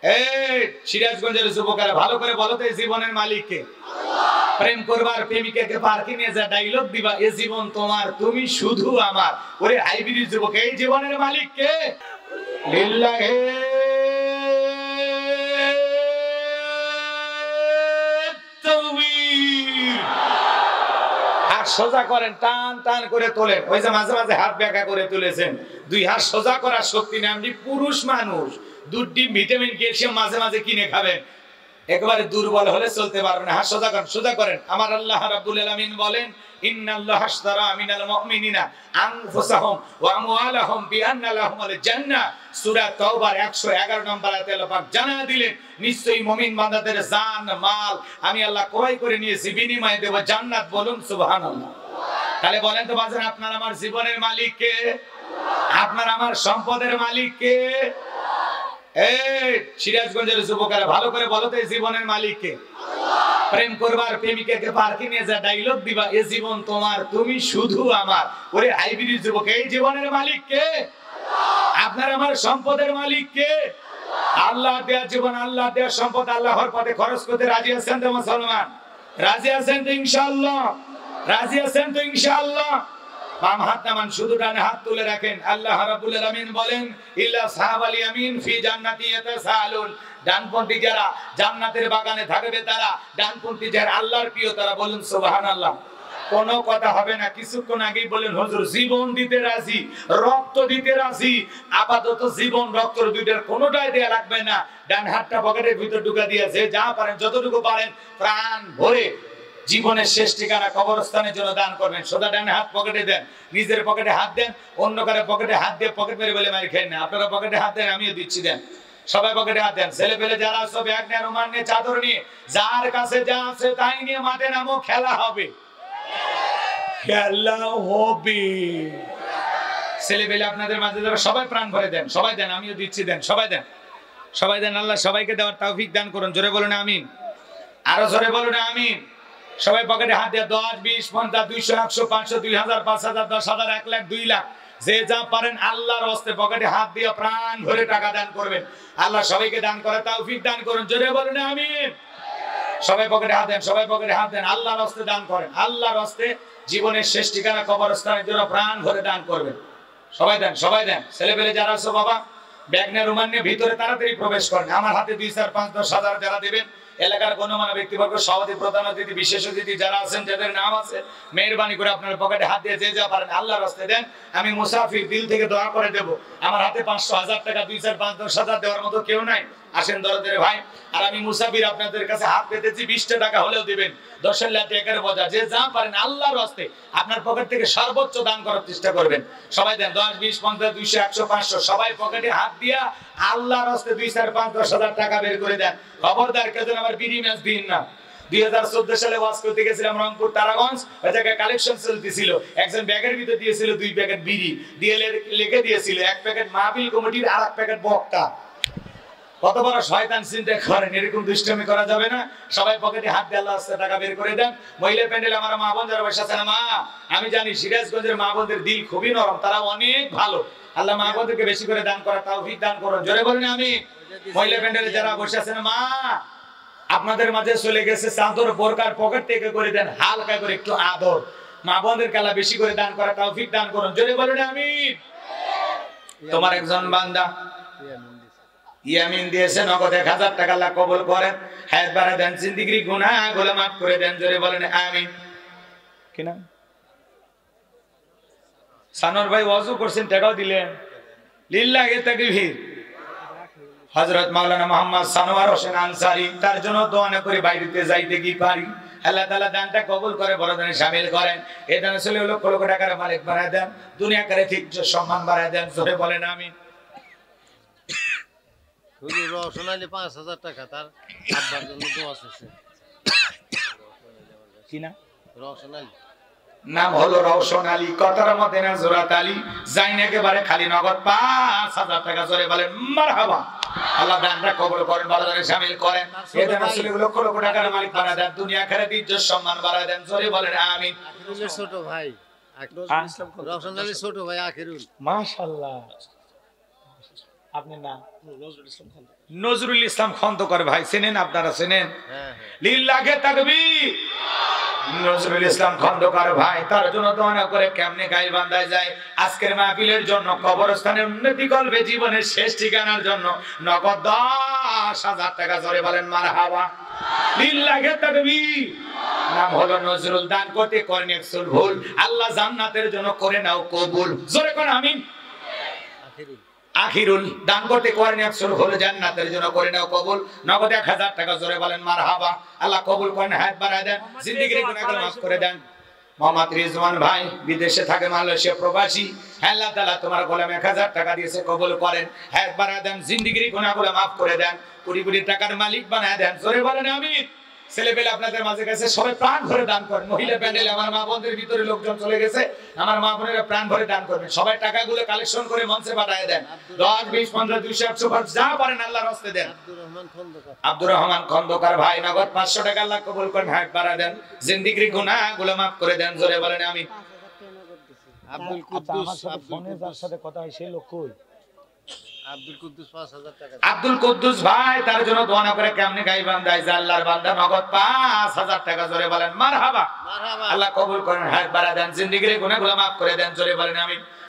এই সিরাজগঞ্জের যুবকেরা ভালো করে বলো তো, এই জীবনের মালিক কে? প্রেম করবার প্রেমিকাকে পার্কে নিয়ে যা ডায়লগ দিবা, এই জীবন তোমার, তুমি শুধু আমার। ওরে হাইব্রিড যুবক, এই জীবনের মালিক কে? লিল্লাহে তাকবীর। হাত সোজা করেন, টান টান করে তোলেন। ওই যে মাঝে মাঝে হাত ব্যাকা করে তুলেছেন, দুই হাত সোজা করার শক্তি নেই। আপনি পুরুষ মানুষ, দুধ ভিটামিন ক্যালসিয়াম মাঝে মাঝে কিনে খাবেন, একবারে দুর্বল হলে চলতে পারবে না। হাত সোজা করেন, সোজা করেন। আমার আল্লাহ রাব্বুল আলামিন বলেন, ইন্নাল্লাহা আশতারা মিনাল মুমিনিনা আনফুসাহুম ওয়া আমওয়ালাহুম বিআন্না লাহুমুল জান্নাহ। সূরা তাওবার 111 নম্বর আয়াতে আল্লাহ পাক জানায়া দিলেন, নিশ্চয়ই মুমিন বান্দাদের জান মাল আমি আল্লাহ ক্রয় করে নিয়েছি, বিনিময়ে দেব জান্নাত। বলুন সুবহানাল্লাহ। তাহলে বলেন তো বাজান, আপনার আমার জীবনের মালিক কে? আপনার আমার সম্পদের মালিক কে? এই সিরাজগঞ্জের যুবকেরা ভালো করে বলো তো, এই জীবনের মালিক কে? প্রেম করবার প্রেমিকাকে পার্কে নিয়ে যা ডায়লগ দিবা, এই জীবন তোমার, তুমি শুধু আমার। ওরে হাইব্রিড যুবক, এই জীবনের মালিক কে? আপনার আমার সম্পদের মালিক কে? আল্লাহ দেয়া জীবন, আল্লাহ দেয়া সম্পদ আল্লাহর পথে খরচ করতে রাজি আছেন তো মুসলমান? রাজি আছেন তো ইনশাআল্লাহ? রাজি আছেন তো ইনশাআল্লাহ? বাম হাত নামান, শুধু ডানে হাত তুলে রাখেন। আল্লাহ রাব্বুল আলামিন বলেন, ইল্লা সাহাবাল ইয়ামিন ফি জান্নাতি ইয়াতাসালুন। ডানপন্থী যারা জান্নাতের বাগানে থাকবে তারা, ডানপন্থী যারা আল্লাহর প্রিয় তারা। বলুন সুবহানাল্লাহ। কোনো কথা হবে না। কিছুক্ষণ আগেই বলেন, হুজুর জীবন দিতে রাজি, রক্ত দিতে রাজি। আপাতত জীবন রক্ত দুইটার কোনোটাই দেয়া লাগবে না। ডান হাতটা পকেটের ভিতর ঢুকা দিয়েছে, যা পারেন যতটুকু পারেন প্রাণ ভরে জীবনের শেষ ঠিকানা কবরস্থানের জন্য দান করবেন। সোজা ডানে হাত পকেটে দেন, নিজের পকেটে হাত দেন, অন্য কারো পকেটে হাত দিয়ে পকেট মেরে বলে মারি খেয়ে না। আপনারা পকেটে হাত দেন, আমিও দিচ্ছি, দেন। সবাই পকেটে হাত দেন। ছেলে পেলে যারা আছে ব্যাগ নিয়ে, রুমাল নিয়ে, চাদর নিয়ে, যার কাছে যা আছে তাই নিয়ে মাঠে নামো, খেলা হবে, খেলা হবে। ছেলে পেলে আপনাদের মাঝে যাবে, সবাই প্রাণ ভরে দেন, সবাই দেন, আমিও দিচ্ছি, দেন, সবাই দেন, সবাই দেন। আল্লাহ সবাইকে দেওয়ার তৌফিক দান করুন। জোরে বলুন আমিন, আরো জোরে বলুন আমিন। সবাই পকেটে হাত দিয়ে 10, 20, 50, 200, 100, 500, 2000, 5000, 10,000, 1 লাখ, 2 লাখ, যে যা পারেন আল্লাহর হস্তে পকেটে হাত দিয়ে প্রাণ ভরে টাকা দান করবেন। আল্লাহ সবাইকে দান করে তৌফিক দান করুন। জোরে বলুন আমিন। সবাই পকেটে হাত দেন, সবাই পকেটে হাত দেন। আল্লাহর হস্তে দান করেন, আল্লাহর হস্তে জীবনের শেষ ঠিকানা কবরস্থানের জন্য প্রাণ ভরে দান করবেন। সবাই দেন, সবাই দেন। ছেলে পেলে যারা আছো বাবা, ব্যাগ নিয়ে, রুমাল নিয়ে ভিতরে তাড়াতাড়ি প্রবেশ করেন। আমার হাতে 2, 4, 5, 10,000 যারা দেবেন, এলাকার গণ্যমান্য ব্যক্তিবর্গ, সভাপতি, প্রধান অতিথি, বিশেষ অতিথি যারা আছেন, যাদের নাম আছে, মেহেরবানি করে আপনার পকেটে হাত দিয়ে যে যা পারেন আল্লাহর রাস্তায় দেন। আমি মুসাফির, দিল থেকে দোয়া করে দেব। আমার হাতে 500, 1000 টাকা, 2, 4, 5, 10,000 দেওয়ার মতো কেউ নাই। আসেন দরদের ভাই, আর আমি মুসাফির, আপনাদের কাছে হাত পেতেছি, 20 টাকা হলেও দিবেন। 10 লাখ টাকার বোঝা, যে যা পারেন আল্লাহর রাস্তায় আপনার পকেট থেকে সর্বোচ্চ দান করার চেষ্টা করবেন। সবাই দেন, 10, 20, 50, 200, 100, 500, সবাই পকেটে হাত দিয়া আল্লাহর রাস্তায় 2, 4, 5, 10,000 টাকা বের করে দেন। খবরদার কেউ যেন আবার বিড়ি ম্যাচ দিন না। 2014 সালে ওয়াজ করতে গেছিলাম রংপুর তারাগঞ্জ, ওই জায়গায় কালেকশন চলতেছিল। একজন ব্যাগের ভিতর দিয়েছিল 2 প্যাকেট বিড়ি, দিয়ে লিখে দিয়েছিল 1 প্যাকেট মাহফিল কমিটির আর 1 প্যাকেট বক্তা। কত বড় শয়তান চিন্তা করেন, এরকম দুষ্টামি করা যাবে না। সবাই পকেটে হাত দিয়ে আল্লাহর রাস্তায় টাকা বের করে দেন। মহিলা প্যান্ডেলে আমার মা বোন যারা বসে আছেন, মা আমি জানি সিরাজগঞ্জের মা বোনদের দিল খুবই নরম, তারা অনেক ভালো। আল্লাহ মা বোনদেরকে বেশি করে দান করার তৌফিক দান করুন। জোরে বলেন আমিন। মহিলা প্যান্ডেলে যারা বসে আছেন, মা আপনাদের মাঝে চলে গেছে চাদর, বোরকার পকেট থেকে করে দেন, হালকা করে একটু আদর। মা বোনদের কালা বেশি করে দান করার তৌফিক দান করুন। জোরে বলেন আমিন। তোমার একজন বান্দা ইয়ামিন দিয়েছে, নগদ 1000 টাকা আল্লাহ কবুল করেন, হায়াত বাড়ায় দেন, জিন্দেগির গুনাহগুলো মাফ করে দেন। জোরে বলেন আমিন। কি নাম? সানোর ভাই ওয়াজু করছেন, টাকাও দিলেন, লিল্লাহি তাকবীর। হযরত মাওলানা মোহাম্মদ সানোয়ার হোসেন আনসারী, তার জন্য দোয়া না করে বাইরেতে যাইতে কি পারি। আল্লাহ তাআলা দানটা কবুল করে বড় দানে শামিল করেন। এই দান আসলে লক্ষ লক্ষ টাকার মালিক বানায় দেন, দুনিয়া করে ঠিক সম্মান বাড়ায় দেন। জোরে বলেন আমিন। হুজুর রওশনালী 5000 টাকা তার আব্বার জন্য দোয়া করছে। কি না? রওশনালী নাম হলো রওশন আলী, কতর মধ্যে না জোরাত আলী, যাই না একেবারে খালি নগদ 5000 টাকা। জোরে বলেন মারহাবা। আল্লাহ দানটা কবুল করেন, বাজারে শামিল করেন। এই দান আসলে লক্ষ লক্ষ টাকার মালিক বানায় দেন, দুনিয়া আখিরাতে ইজ্জত সম্মান বাড়ায় দেন। জোরে বলেন আমিন। আখিরুলের ছোট ভাই, রওশনালীর ছোট ভাই আখিরুল। মাশাআল্লাহ। আপনি না নজরুল ইসলাম খন্দকার ভাই চেনেন, আপনারা চেনেন? হ্যাঁ হ্যাঁ লিল্লাহে তাকবীর। নজরুল ইসলাম খন্দকার ভাই, তার জন্য দোয়া করে কেমনে গাইবান্ধায় যায় আজকের মাহফিলের জন্য, কবরস্থানের উন্নতি করবে, জীবনের শেষ ঠিকানার জন্য নগদ 10,000 টাকা জোরে বলেন মারহাবা। লিল্লাহে তাকবীর। নাম হলো নজরুল, দান করতে করেন একসুল ভুল, আল্লাহ জান্নাতের জন্য করে নাও কবুল, জোরে কোন আমিন। আখিরি আখিরুল, দান করতে করেন একসুল ভুল, জান্নাতের জন্য করে নাও কবুল, নগদ 1000 টাকা জোরে বলেন মারহাবা। আল্লাহ কবুল করেন, হায়াত বাড়ায় দেন, জিন্দেগির গুনাহগুলো মাফ করে দেন। মোহাম্মদ রিজওয়ান ভাই বিদেশে থাকে, মালয়েশিয়া প্রবাসী, আল্লাহ তাআলা তোমার গোলাম 1000 টাকা দিয়েছে, কবুল করেন, হায়াত বাড়ায় দেন, জিন্দেগির গুনাহগুলো মাফ করে দেন, কোটি কোটি টাকার মালিক বানায় দেন, জোরে বলেন আমিন। ছেলেপেলে আপনাদের মাঝে গেছে, সবাই প্রাণ ভরে দান করেন। মহিলা প্যান্ডেলে আমার মা বোনদের ভিতরে লোকজন চলে গেছে, আমার মা বোনেরা প্রাণ ভরে দান করবেন। সবাই টাকাগুলো কালেকশন করে মঞ্চে পাঠিয়ে দেন, 10, 20, 15, 200, 100 যা পারেন আল্লাহর রাস্তায় দেন। আব্দুর রহমান খন্দকার আব্দুর রহমান খন্দকার ভাই, নগদ 500 টাকা আল্লাহ কবুল করেন, হায়াত বাড়ায় দেন, জিন্দেগির গুনাহগুলো মাফ করে দেন, জোরে বলেন আমিন। আব্দুল কুদ্দুস সাথে কথা হয় সেই লোক কই? আব্দুল কুদ্দুস 5,000 টাকা আব্দুল কুদ্দুস ভাই, তার জন্য দোয়া করে কেমনে গাইবান্ধায় যায় আল্লাহর বান্দা, নগদ 5,000 টাকা জোরে বলেন মারহাবা। মারহাবা আল্লাহ কবুল করেন, হায়াত বাড়ায় দেন, জিন্দেগির গুনাহগুলো মাফ করে দেন, জোরে বলেন আমিন।